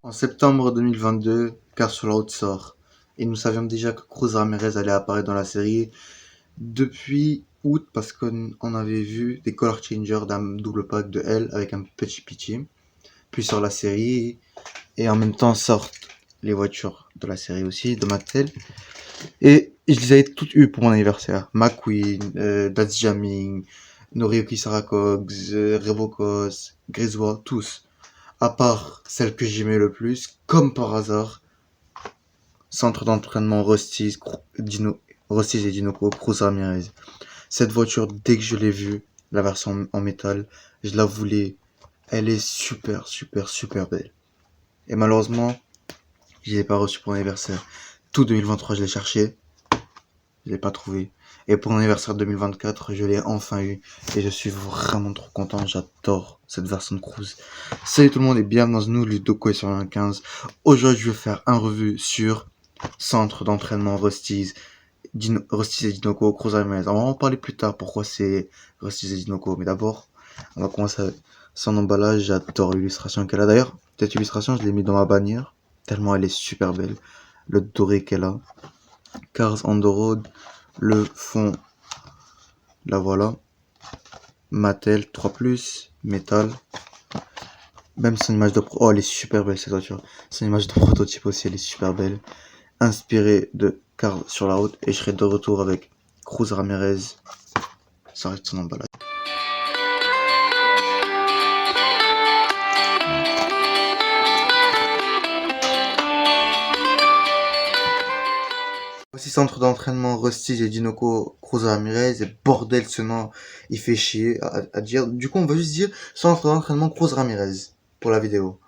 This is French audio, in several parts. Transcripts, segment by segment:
En septembre 2022, Castle Out sort. Et nous savions déjà que Cruz Ramirez allait apparaître dans la série depuis août parce qu'on avait vu des color changers d'un double pack de L avec un petit pitié. Puis sur la série, et en même temps sortent les voitures de la série aussi, de Mattel. Et je les avais toutes eues pour mon anniversaire. McQueen, That's Jamming, Noriyuki Saracogs, Revokos, Griswold, tous. À part celle que j'aimais le plus, comme par hasard, centre d'entraînement Rusty's et Dinoco Cruz Ramirez. Cette voiture, dès que je l'ai vue, la version en métal, je la voulais. Elle est super, super, super belle. Et malheureusement, je l'ai pas reçue pour mon anniversaire. Tout 2023, je l'ai cherché. Je l'ai pas trouvé. Et pour mon anniversaire 2024, je l'ai enfin eu. Et je suis vraiment trop content. J'adore cette version de Cruz. Salut tout le monde et bienvenue dans ce nouveau Ludoco sur 15. Aujourd'hui, je vais faire un revue sur centre d'entraînement Rusty's et Dinoco Cruz Ramirez. On va en parler plus tard pourquoi c'est Rusty's et Dinoco. Mais d'abord, on va commencer avec son emballage. J'adore l'illustration qu'elle a. D'ailleurs, cette illustration, je l'ai mis dans ma bannière. Tellement elle est super belle. Le doré qu'elle a. Cars on the road. Le fond, la voilà. Mattel 3+, métal. Même son image de oh, elle est super belle cette voiture. Son image de prototype aussi, elle est super belle. Inspiré de Cars sur la route. Et je serai de retour avec Cruz Ramirez. Ça reste son emballage. Voici centre d'entraînement Rusty et Dinoco Cruz Ramirez. Et bordel ce nom, il fait chier à dire. Du coup, on va juste dire centre d'entraînement Cruz Ramirez pour la vidéo.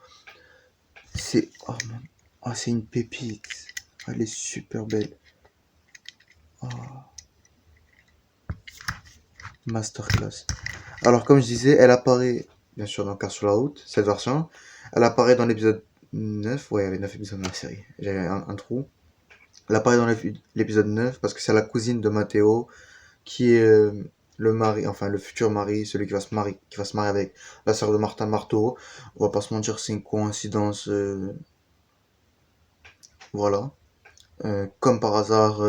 C'est oh, oh, c'est une pépite. Elle est super belle. Oh. Masterclass. Alors, comme je disais, elle apparaît bien sûr dans Cars sur la route, cette version. Elle apparaît dans l'épisode 9. Ouais, il y avait 9 épisodes dans la série. J'avais un trou. Elle apparaît dans l'épisode 9 parce que c'est la cousine de Matteo qui est le mari, enfin le futur mari, celui qui va se marier avec la sœur de Martin Marteau. On va pas se mentir, c'est une coïncidence. Voilà. Comme par hasard,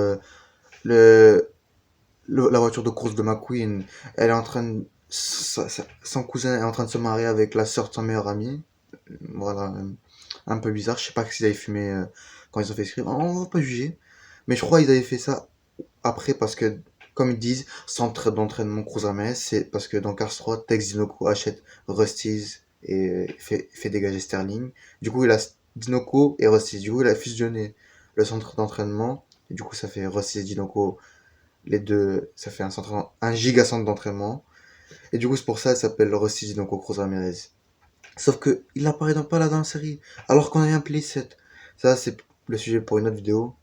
le, la voiture de course de McQueen, elle est en train de, son cousin est en train de se marier avec la sœur de son meilleur ami. Voilà, un peu bizarre. Je sais pas s'ils avaient fumé quand ils ont fait écrire. On va pas juger. Mais je crois qu'ils avaient fait ça après parce que, comme ils disent, centre d'entraînement Cruz Ramirez, c'est parce que dans Cars 3, Tex Dinoco achète Rusty's et fait dégager Sterling. Du coup, il a Dinoco et Rusty's. Du coup, il a fusionné le centre d'entraînement. Et du coup, ça fait Rusty's et Dinoco. Les deux, ça fait un giga centre d'entraînement. Et du coup, c'est pour ça, elle s'appelle Rusty Dinoco Cruz Ramirez. Sauf que, il apparaît pas là dans la série. Alors qu'on a un playset. Ça, c'est le sujet pour une autre vidéo.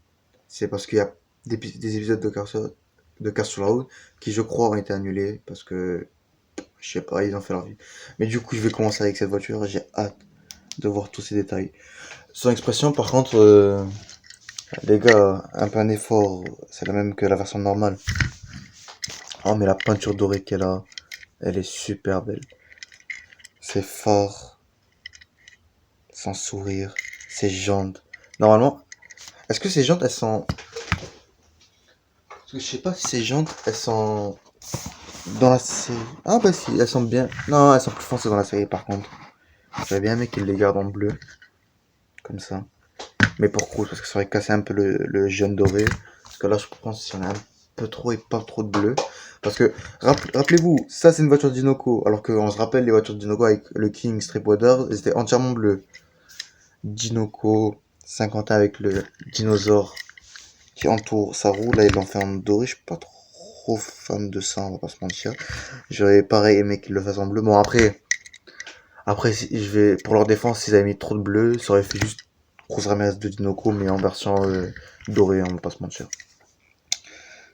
C'est parce qu'il y a des épisodes de Castle Road qui, je crois, ont été annulés. Parce que, je sais pas, ils ont fait leur vie. Mais du coup, je vais commencer avec cette voiture. J'ai hâte de voir tous ces détails. Son expression, par contre, les gars, un peu un effort. C'est la même que la version normale. Oh, mais la peinture dorée qu'elle a, elle est super belle. Ses phares, son sourire, ses jantes. Normalement, est-ce que ces jantes, elles sont... Parce que je sais pas si ces jantes, elles sont dans la série. Ah bah si, elles sont bien... Non, elles sont plus foncées dans la série par contre. J'aurais bien aimé qu'ils les gardent en bleu. Comme ça. Mais pour Cruz, parce que ça aurait cassé un peu le jaune doré. Parce que là, je pense qu'il y en a un peu trop et pas trop de bleu. Parce que, rappelez-vous, ça c'est une voiture Dinoco. Alors qu'on se rappelle les voitures Dinoco avec le King Strip Weather, elles étaient entièrement bleues. Dinoco 50 avec le dinosaure qui entoure sa roue. Là, ils l'ont fait en doré. Je suis pas trop fan de ça, on va pas se mentir. J'aurais pareil aimé qu'ils le fassent en bleu. Bon, après, je vais, pour leur défense, s'ils avaient mis trop de bleu, ça aurait fait juste Cruz Ramirez de Dinoco, mais en version dorée, on va pas se mentir.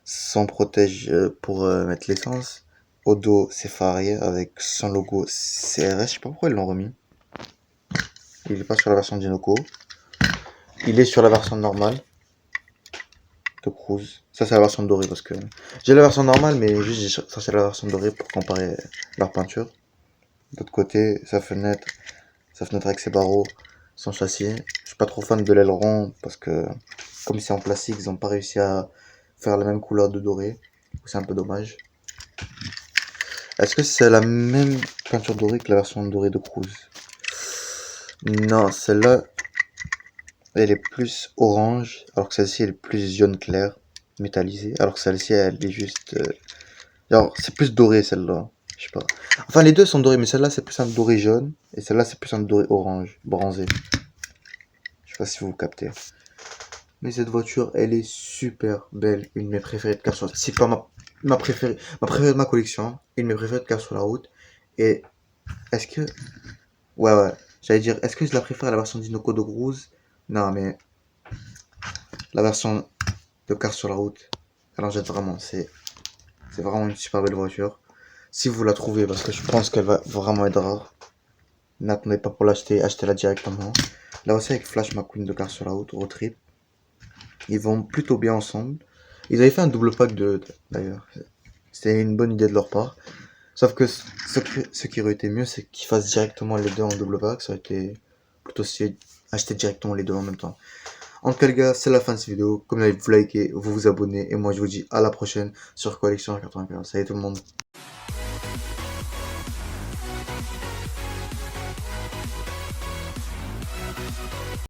Sans protège pour mettre l'essence. Au dos, c'est phare arrière avec son logo CRS. Je sais pas pourquoi ils l'ont remis. Il est pas sur la version Dinoco. Il est sur la version normale de Cruz. Ça, c'est la version dorée parce que j'ai la version normale, mais juste j'ai cherché la version dorée pour comparer leur peinture. D'autre côté, sa fenêtre avec ses barreaux. son châssis. Je suis pas trop fan de l'aileron parce que comme c'est en plastique, ils ont pas réussi à faire la même couleur de doré. C'est un peu dommage. Est-ce que c'est la même peinture dorée que la version dorée de Cruise? Non, celle-là, elle est plus orange, alors que celle-ci elle est plus jaune clair, métallisée, alors que celle-ci elle est juste... genre, c'est plus doré celle-là, je sais pas. Enfin, les deux sont dorés, mais celle-là c'est plus un doré jaune, et celle-là c'est plus un doré orange, bronzé. Je sais pas si vous captez. Mais cette voiture, elle est super belle, une de mes préférées de car sur la route. C'est pas ma préférée de ma collection, une de mes préférées de car sur la route. Et est-ce que... Ouais, ouais, j'allais dire, est-ce que je la préfère à la version d'Inoco de Cruise? Non, mais la version de car sur la route, alors jette vraiment, c'est vraiment une super belle voiture. Si vous la trouvez, parce que je pense qu'elle va vraiment être rare, n'attendez pas pour l'acheter, achetez-la directement. Là aussi avec Flash McQueen de car sur la route, road trip, ils vont plutôt bien ensemble. Ils avaient fait un double pack d'ailleurs. C'était une bonne idée de leur part. Sauf que ce qui aurait été mieux, c'est qu'ils fassent directement les deux en double pack. Ça aurait été plutôt si acheter directement les deux en même temps. En tout cas, les gars, c'est la fin de cette vidéo. Comme d'habitude, vous likez, vous vous abonnez. Et moi, je vous dis à la prochaine sur Collection 95. Salut tout le monde.